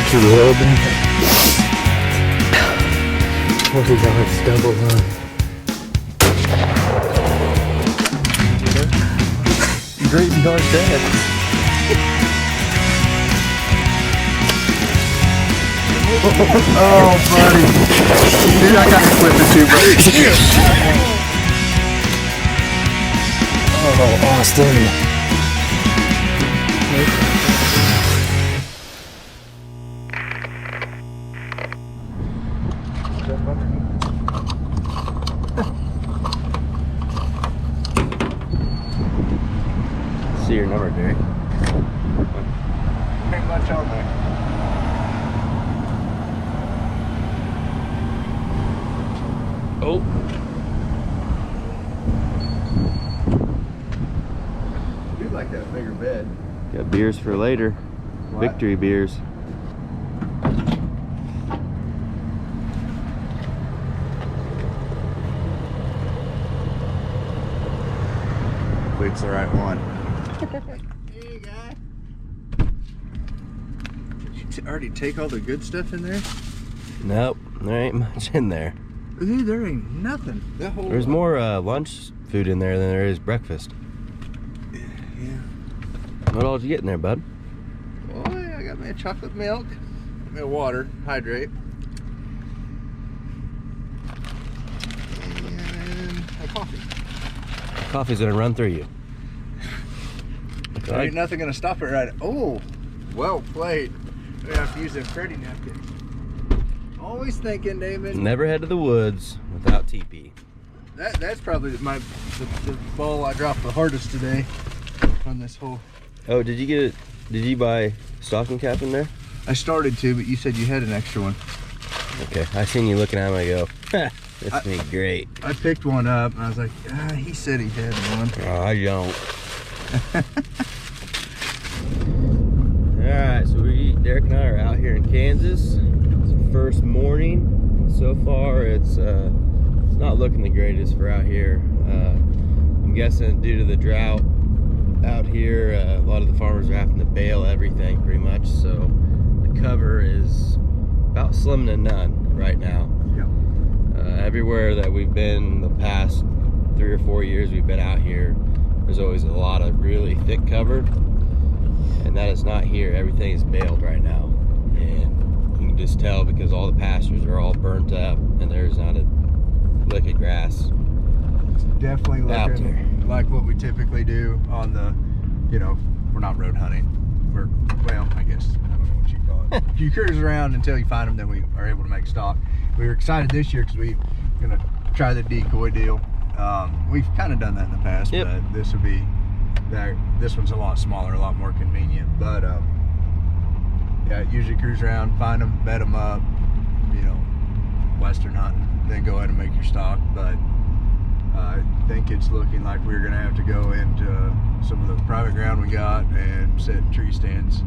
country road. Oh God, it's double line. Great North Dad. Oh, buddy. Dude, I got to flip the two, bro. Oh, Austin. See your number, Derek. Ain't much on there. Oh. I do like that bigger bed. Got beers for later. What? Victory beers. It's the right one. Hey, guy. Did you already take all the good stuff in there? Nope, there ain't much in there. Dude, there ain't nothing. That whole There's more lunch food in there than there is breakfast. Yeah. What all did you get in there, bud? Boy, I got me a chocolate milk, got me a water, hydrate, and a coffee. Coffee's gonna run through you. There ain't nothing gonna stop it right. Oh, well played. We have to use a Freddy napkin. Always thinking, David. Never head to the woods without TP. That's probably the ball I dropped the hardest today on this whole. Oh, did you buy stocking cap in there? I started to, but you said you had an extra one. Okay, I seen you looking at him. I go, this would be great. I picked one up and I was like, he said he had one. Oh, I don't. Alright, so Derek and I are out here in Kansas. It's our first morning. And so far it's not looking the greatest for out here. I'm guessing due to the drought out here, a lot of the farmers are having to bale everything pretty much. So the cover is about slim to none right now. Yep. Everywhere that we've been the past 3 or 4 years we've been out here, there's always a lot of really thick cover, and that is not here. Everything is baled right now, and you can just tell because all the pastures are all burnt up and there's not a lick of grass. It's definitely out there. looking like what we typically do on the, we're not road hunting. Well, I guess, I don't know what you call it. You cruise around until you find them, then we are able to make stock. We were excited this year because we're going to try the decoy deal. We've kind of done that in the past, yep. But this would be, this one's a lot smaller, a lot more convenient. But yeah, usually cruise around, find them, bed them up, western hunting, then go ahead and make your stock. But I think it's looking like we're going to have to go into some of the private ground we got and set tree stands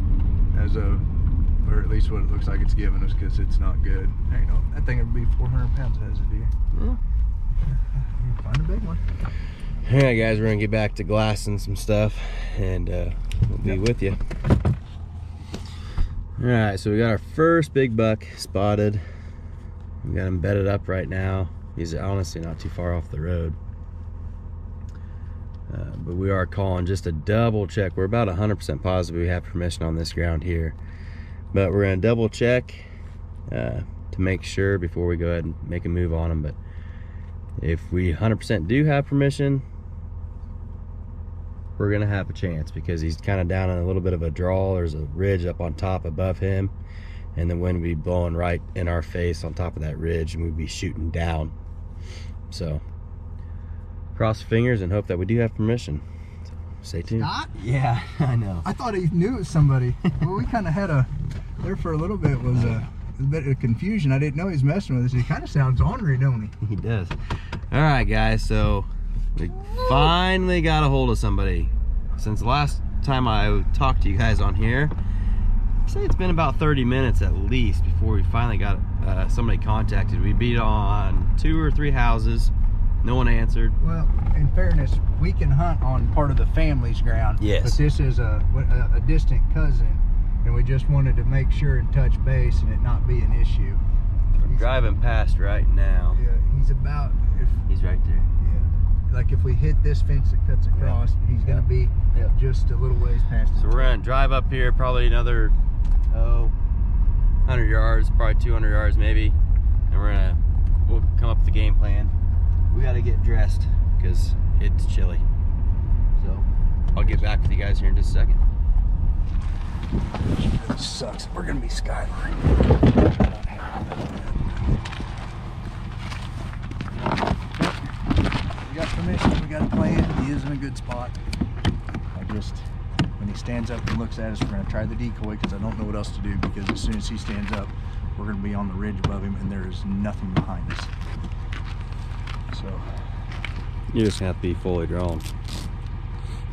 or at least what it looks like it's giving us, because it's not good. That thing would be 400 pounds as a deer. Yeah. Find a big one. Alright guys, we're gonna get back to glassing some stuff, and we'll be with you. Alright, so we got our first big buck spotted. We got him bedded up right now. He's honestly not too far off the road. But we are calling just a double check. We're about 100% positive we have permission on this ground here. But we're gonna double check to make sure before we go ahead and make a move on him. But if we 100% do have permission, we're gonna have a chance, because he's kind of down in a little bit of a draw. There's a ridge up on top above him, and the wind would be blowing right in our face on top of that ridge, and we'd be shooting down. So cross fingers and hope that we do have permission. So stay tuned. Scott? Yeah, I know. I thought he knew it was somebody. Well, we kind of had there for a little bit was a bit of confusion. I didn't know he was messing with us. He kind of sounds ornery, don't he? He does. All right, guys, so we finally got a hold of somebody. Since the last time I talked to you guys on here, I'd say it's been about 30 minutes at least before we finally got somebody contacted. We beat on 2 or 3 houses. No one answered. Well, in fairness, we can hunt on part of the family's ground. Yes. But this is a distant cousin, and we just wanted to make sure and touch base and it not be an issue. We're driving past right now. Yeah, he's about, He's right there. yeah, like if we hit this fence that cuts across, he's gonna be just a little ways past it. So we're gonna drive up here probably another 100 yards, probably 200 yards maybe, and we'll come up with the game plan. We got to get dressed because it's chilly. So I'll get back with you guys here in just a second. This sucks. We're gonna be skyline. We got permission. We got a plan. He is in a good spot. When he stands up and looks at us, we're gonna try the decoy because I don't know what else to do, because as soon as he stands up, we're gonna be on the ridge above him and there is nothing behind us. So You just have to be fully drawn.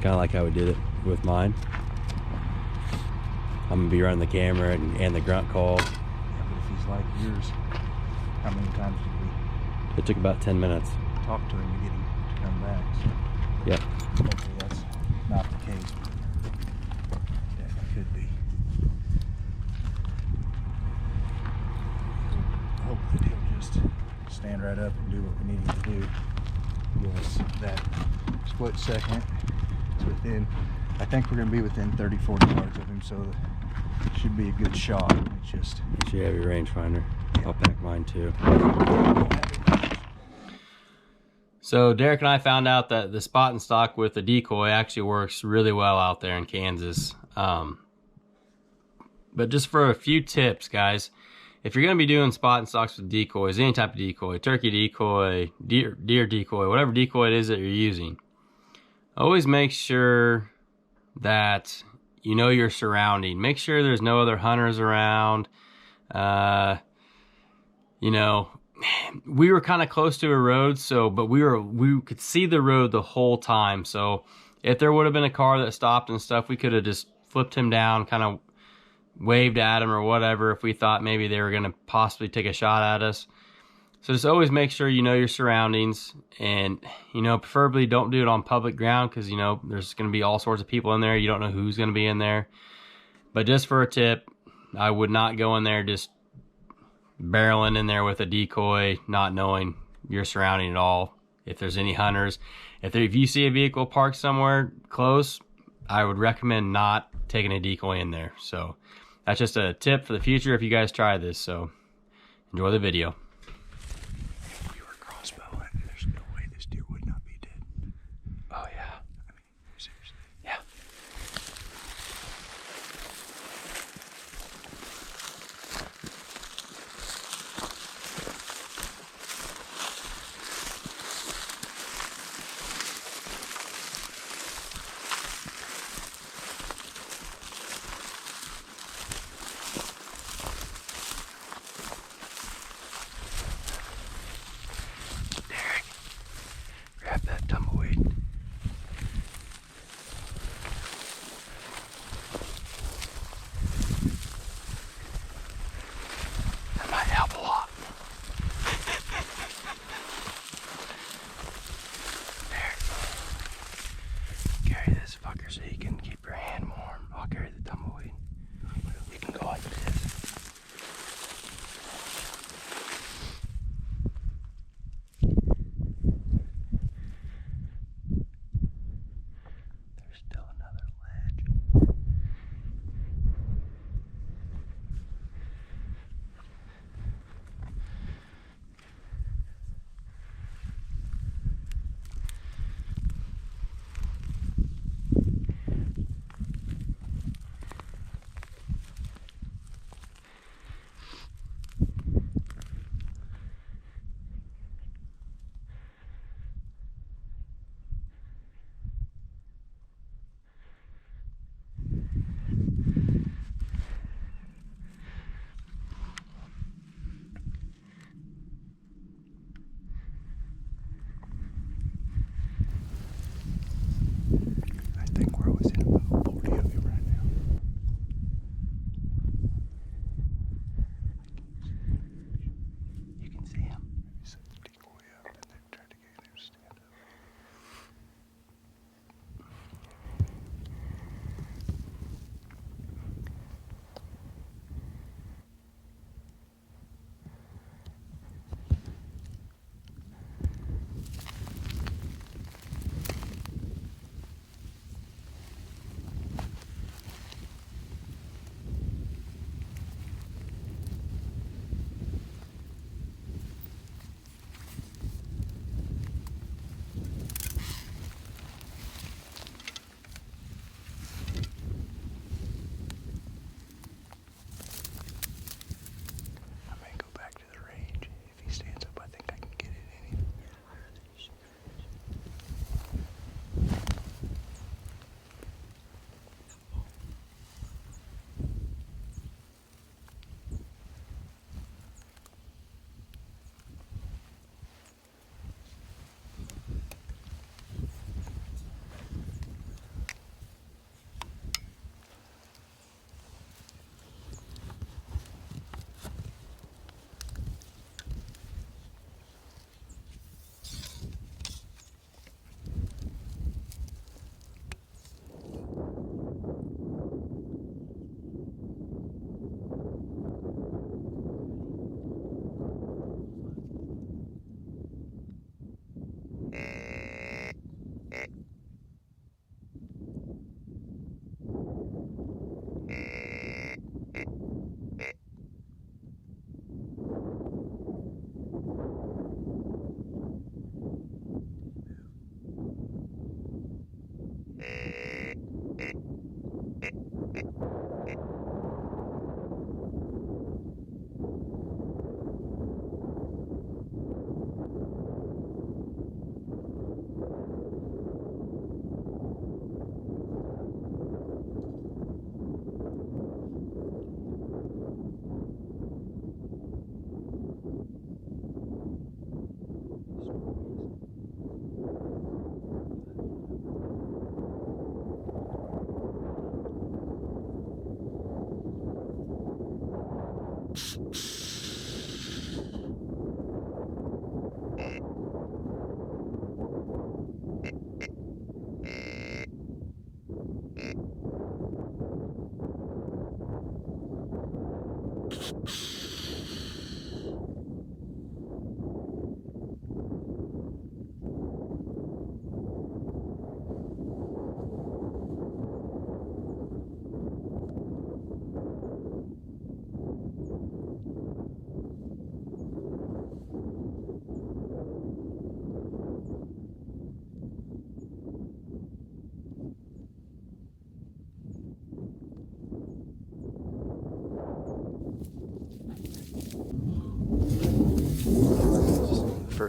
Kind of like how we did it with mine. I'm gonna be running the camera and the grunt call. yeah, but if he's like yours, how many times did we It took about 10 minutes. talk to him to get him to come back? So Yep. hopefully that's not the case, but definitely could be. Hope that he'll just stand right up and do what we need him to do. Give us that split second. It's within, I think we're going to be within 30-40 yards of him, so it should be a good shot. It's just, You should have your rangefinder. I'll pack mine too. So Derek and I found out that the spot and stock with the decoy actually works really well out there in Kansas. But just for a few tips, guys, if you're going to be doing spot and stocks with decoys, any type of decoy, turkey decoy, deer decoy, whatever decoy it is that you're using, always make sure that you know your surrounding. Make sure there's no other hunters around. You know, we were kind of close to a road, but we could see the road the whole time. So if there would have been a car that stopped and stuff, we could have just flipped him down, kind of waved at him or whatever if we thought maybe they were going to possibly take a shot at us. So just always make sure you know your surroundings, and you know, preferably don't do it on public ground, because you know there's going to be all sorts of people in there. You don't know who's going to be in there. But just for a tip, I would not go in there just barreling in there with a decoy, not knowing your surrounding at all. If there's any hunters, if you see a vehicle parked somewhere close, I would recommend not taking a decoy in there. So that's just a tip for the future if you guys try this. So enjoy the video. if we were crossbowing, there's no way this deer would not be dead. Oh yeah. I mean, seriously. Yeah. Grab that tumbleweed. That might help a lot. There. Carry this fucker so you can keep your hand warm. I'll carry the tumbleweed. You can go like this. There's still another ledge.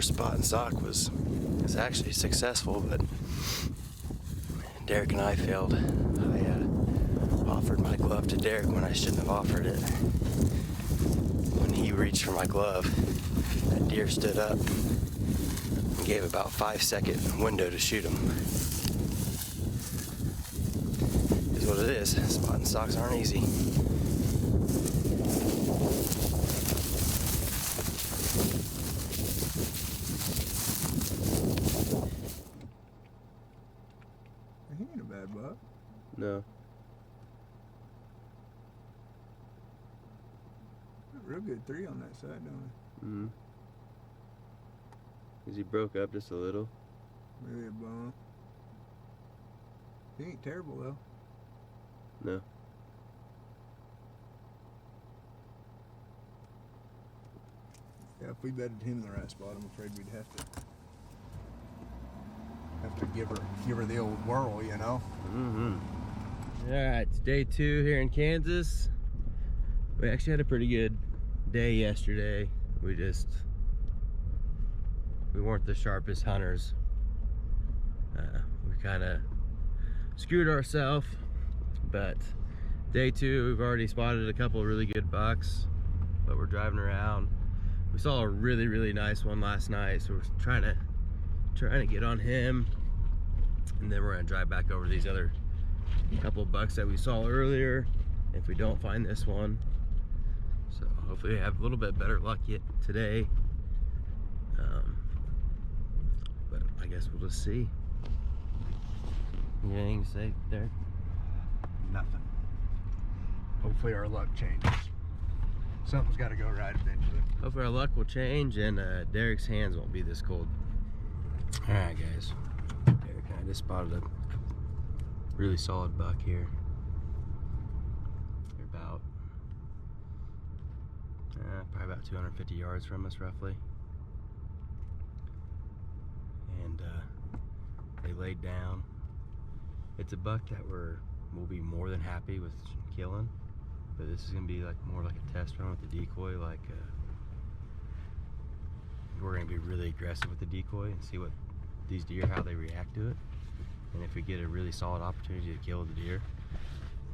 first spot in Stalk was actually successful, but Derek and I failed. I offered my glove to Derek when I shouldn't have offered it. When he reached for my glove, that deer stood up and gave about 5-second window to shoot him. Is what it is. Spotting Stalks aren't easy. He ain't a bad buck. No. Real good 3 on that side, don't Mm-hmm. Because he broke up just a little. he? Maybe a bone. He ain't terrible though. No. Yeah, if we bedded him in the right spot, I'm afraid we'd have to give her the old whirl, you know. Mm-hmm. All right, it's day 2 here in Kansas. We actually had a pretty good day yesterday. We weren't the sharpest hunters. We kind of screwed ourselves, but day 2 we've already spotted a couple of really good bucks, but we're driving around. We saw a really nice one last night, so we're trying to get on him, and then we're gonna drive back over these other couple of bucks that we saw earlier if we don't find this one. So hopefully we have a little bit better luck yet today, but I guess we'll just see. You got anything to say, Derek? Nothing. Hopefully our luck changes. Something's got to go right eventually. Hopefully our luck will change and Derek's hands won't be this cold. All right, guys. Derek and I just spotted a really solid buck here. They're about probably about 250 yards from us, roughly. And they laid down. It's a buck that we'll be more than happy with killing. But this is gonna be more like a test run with the decoy. We're gonna be really aggressive with the decoy and see what these deer, how they react to it. And if we get a really solid opportunity to kill the deer,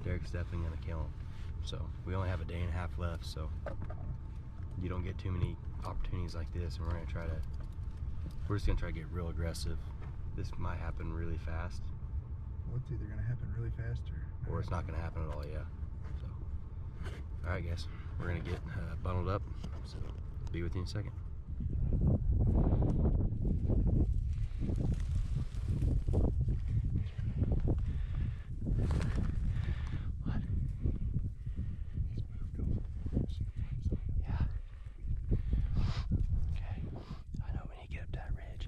Derek's definitely gonna kill him. So we only have a day and a half left, so you don't get too many opportunities like this, and we're just gonna try to get real aggressive. This might happen really fast. What's either going to happen really fast or it's not gonna happen at all, yeah. So, all right, guys, we're gonna get bundled up, so be with you in a second. What? He's moved over. Yeah. Okay. I know we need to get up that ridge.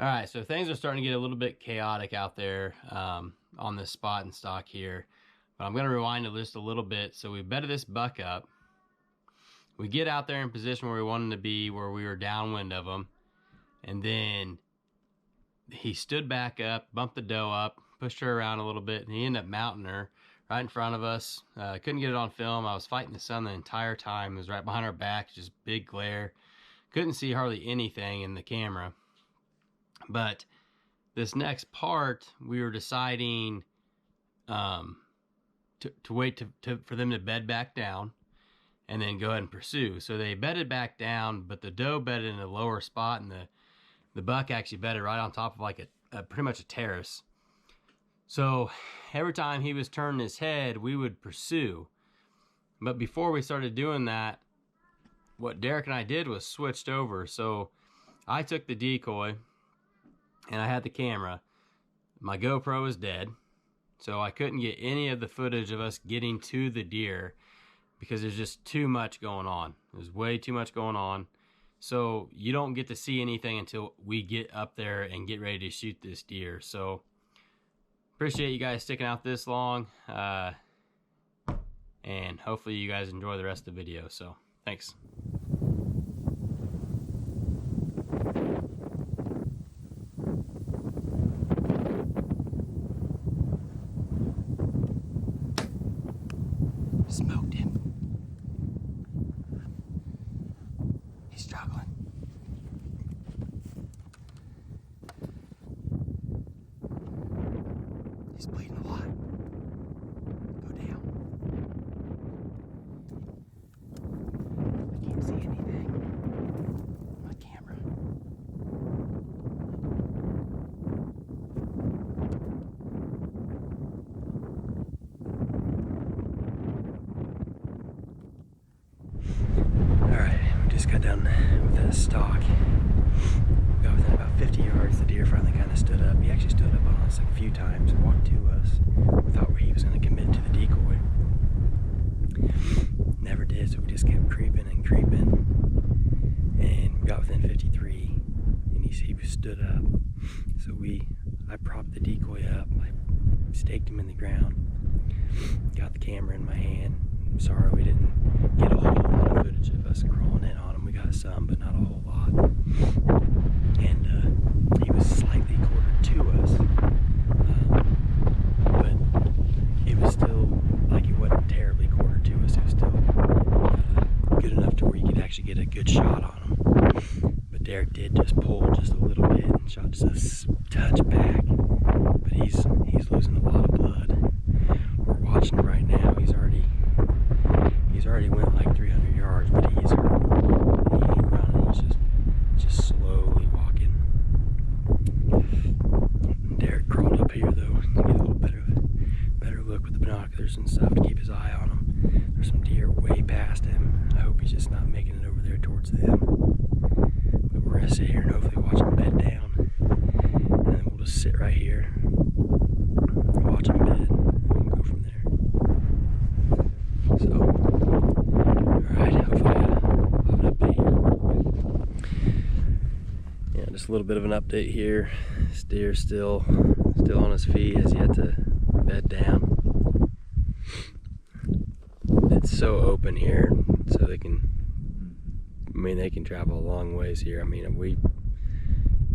right, so things are starting to get a little bit chaotic out there on this spot and stock here. But I'm gonna rewind it just a little bit. So we bedded this buck up. We get out there in position where we wanted to be, where we were downwind of him. And then he stood back up, bumped the doe up, pushed her around a little bit, and he ended up mounting her right in front of us. Couldn't get it on film. I was fighting the sun the entire time. It was right behind our back, just big glare. Couldn't see hardly anything in the camera. But this next part, we were deciding to wait for them to bed back down and then go ahead and pursue. So they bedded back down, but the doe bedded in a lower spot, and the buck actually bedded right on top of like a pretty much a terrace. So every time he was turning his head, we would pursue. But before we started doing that, what Derek and I did was switched over. So I took the decoy and I had the camera. My GoPro was dead, so I couldn't get any of the footage of us getting to the deer because there's just too much going on. There's way too much going on. So you don't get to see anything until we get up there and get ready to shoot this deer. So appreciate you guys sticking out this long. And hopefully you guys enjoy the rest of the video. So thanks. Smoked him. He's struggling. He's bleeding a lot. Go down. I can't see anything on my camera. Just got done with that stalk. Got within about 50 yards. The deer finally kind of stood up. He actually stood up on us like a few times and walked to us. We thought he was going to commit to the decoy. Never did, so we just kept creeping and creeping. And we got within 53, and he stood up. So I propped the decoy up. I staked him in the ground. Got the camera in my hand. I'm sorry we didn't get a whole lot of footage of us crawling in on him. We got some, but not a whole lot. And he was slightly quartered to us, but it was still, like, he wasn't terribly quartered to us. It was still good enough to where you could actually get a good shot on him. But Derek did just pull just a little bit and shot just a touch back. But he's losing a lot of blood. We're watching him right now. He's already went like 300 yards, but he ain't running. He's just slowly walking. Derek crawled up here though to get a little better look with the binoculars and stuff to keep his eye on him. There's some deer way past him. I hope he's just not making it over there towards them. But we're gonna sit here and hopefully watch him bed down, and then we'll just sit right here, watch him bed, and we'll go from there. So, alright, hopefully I'll have an update here real quick. Yeah, just a little bit of an update here. This deer's still on his feet, has yet to bed down. It's so open here, so they can travel a long ways here. I mean,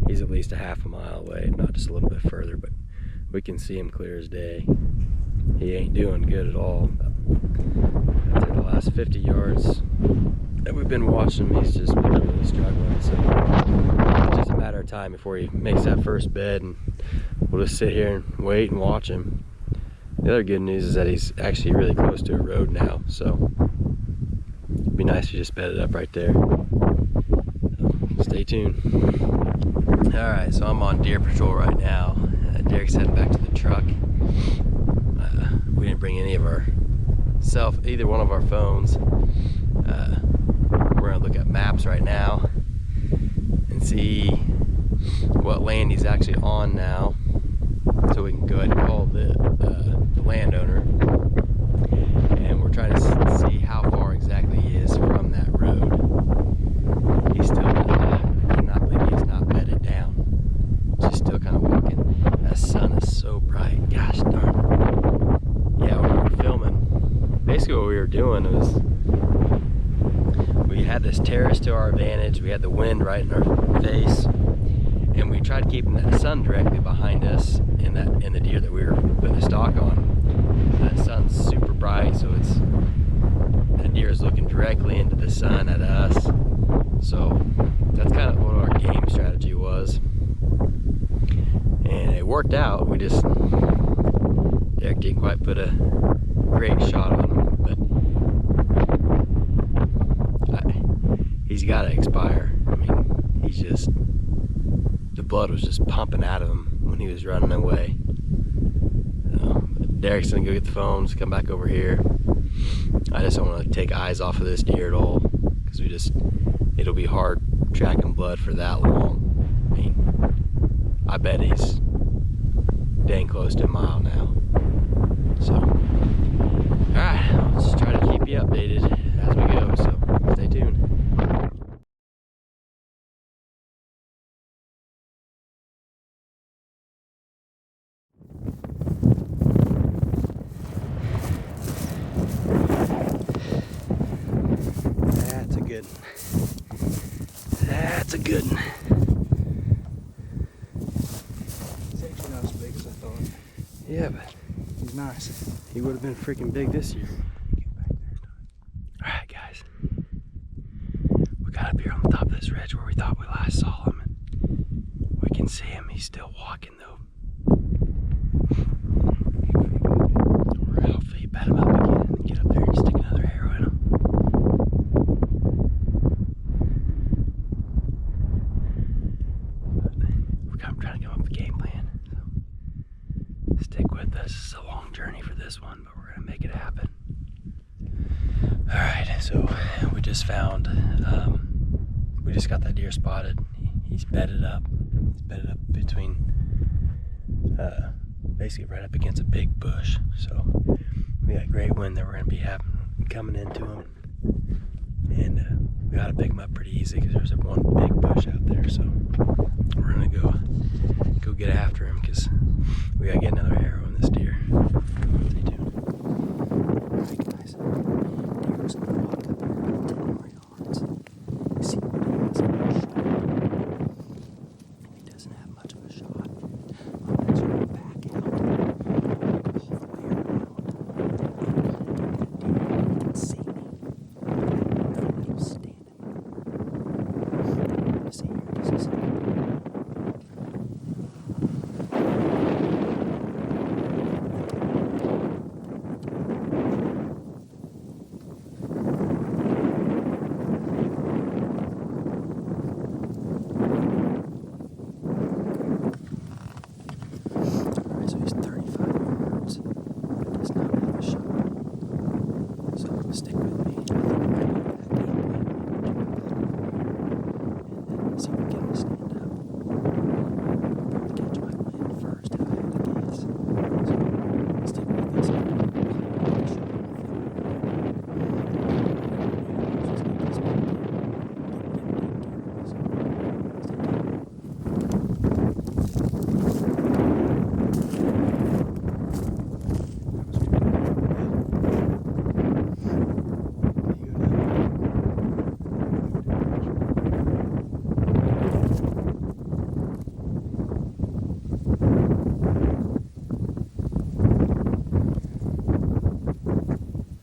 he's at least a half a mile away, if not just a little bit further, but we can see him clear as day. He ain't doing good at all. I'd say the last 50 yards that we've been watching him, he's just been really struggling. So it's just a matter of time before he makes that first bed, and we'll just sit here and wait and watch him. The other good news is that he's actually really close to a road now, so it'd be nice to just bed it up right there. So stay tuned. Alright, so I'm on deer patrol right now. Derek's heading back to the truck. We didn't bring any of either one of our phones. We're gonna look at maps right now and see what land he's actually on now, so we can go ahead and call the landowner. And we're trying to see how far exactly he is from that road. He's still, I cannot believe he's not bedded down. still kind of walking. That sun is so bright. Gosh darn. Yeah, when we were filming, basically what we were doing was we had this terrace to our advantage. We had the wind right in our face, and we tried keeping that sun directly behind us in the deer that we were putting the stalk on. That sun's super bright, so that deer is looking directly into the sun at us. So that's kind of what our game strategy was, and it worked out. Derek didn't quite put a great shot on him, but he's got to expire. I mean, the blood was just pumping out of him when he was running away. Derek's gonna go get the phones, come back over here. I just don't want to take eyes off of this deer at all, because it'll be hard tracking blood for that long. I mean, I bet he's dang close to a mile now. So, alright, I'll just try to keep you updated as we go, so stay tuned. That's a good one. That's a good one. He's actually not as big as I thought. Yeah, but He's nice. he would have been freaking big this year. Alright guys, we got up here on the top of this ridge where we thought we last saw him, and we can see him. He's still walking though. We're gonna hopefully bat him up again and get up there and stick another arrow in him. But I'm trying to come up with a game plan, so stick with us. It's a long journey for this one, but we're gonna make it happen. Alright, so we just found, we just got that deer spotted. He's bedded up. He's bedded up between, basically right up against a big bush. So we got great wind that we're going to be having coming into him. And we got to pick him up pretty easy because there's one big bush out there. So we're going to go get after him because we got to get another arrow in this deer. Stay tuned. Alright guys, deer's going to walk up here 10 more yards. See what he has in his shot. He doesn't have much of a shot. I'm just going to back out all the way around. That deer can see me. It'll stand him. I'm going to see here just a second. So he's 35 yards, but does not have a shot. So stick with me. I think we're going to have that game plan and then see if we can get him to stand up. Probably catch my wind first if I had to guess. So stick with us.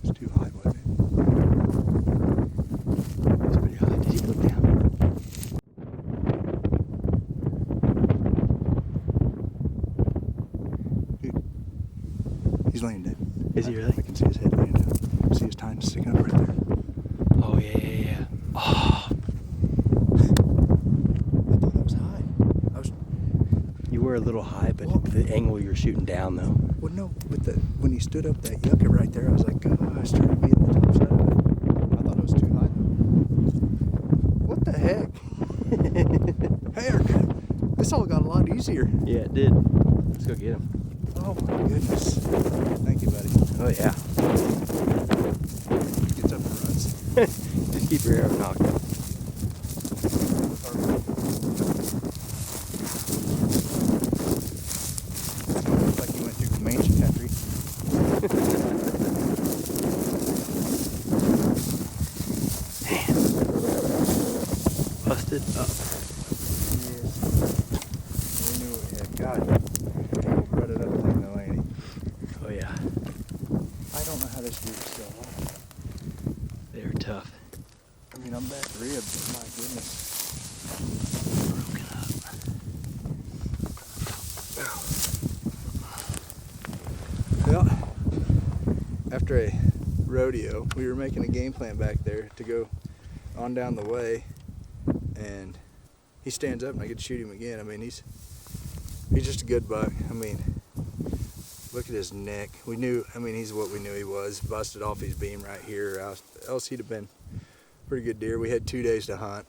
It's too high, wasn't it? It's pretty high. Did he look down? He's laying down. Is he really? I can see his head laying down. See his tine sticking up right there. Oh, yeah. Oh, I thought that was high. you were a little high, but the angle you were shooting down, though. Well, no, but when he stood up that yucca right there, I was like, I started to be at the top side of it. I thought it was too high. What the heck? Heck, this all got a lot easier. Yeah, it did. Let's go get him. Oh my goodness. Thank you, buddy. Oh, yeah. Gets up and runs. Just keep your arrow knocked up. loaded up. Yes. We knew what we had. God, we'll rut it up thing though, ain't he? Oh yeah, I don't know how this dude is still alive. they're tough. I mean, I'm back ribs, but my goodness. Broken up. Well, after a rodeo, we were making a game plan back there to go on down the way, and he stands up and I get to shoot him again. I mean, he's just a good buck. I mean, look at his neck. We knew, I mean, he's what we knew he was. Busted off his beam right here. Else he'd have been a pretty good deer. We had 2 days to hunt.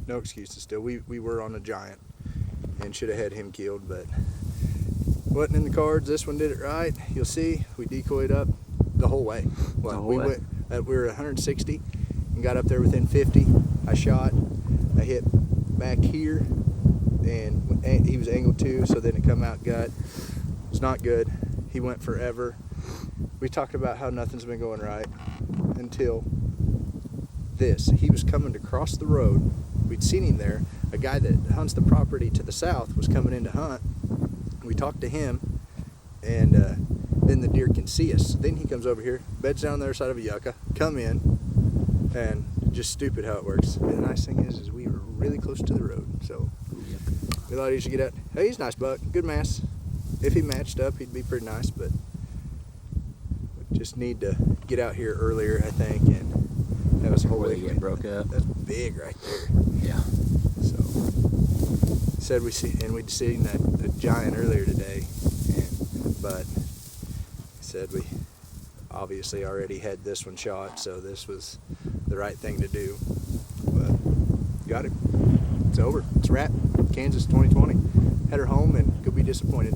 No excuses still. We were on a giant and should have had him killed, but wasn't in the cards. This one did it right. You'll see, we decoyed up the whole way. Well, we were 160 and got up there within 50. I shot. I hit back here, and he was angled too, so then it come out gut. It's not good. He went forever. We talked about how nothing's been going right until this. He was coming to cross the road. We'd seen him there. A guy that hunts the property to the south was coming in to hunt. We talked to him, and then the deer can see us. Then he comes over here, beds down on the other side of a yucca, come in, and just stupid how it works. And the nice thing is we were really close to the road, so we thought he should get out. Hey, he's a nice buck, good mass. If he matched up, he'd be pretty nice, but we just need to get out here earlier, I think, and have us a whole Before week. they get broke up. That's big right there. Yeah. So said we'd seen a giant earlier today, but said we obviously already had this one shot, so this was the right thing to do. But got it. It's over. It's a wrap. Kansas 2020. Head her home and go be disappointed.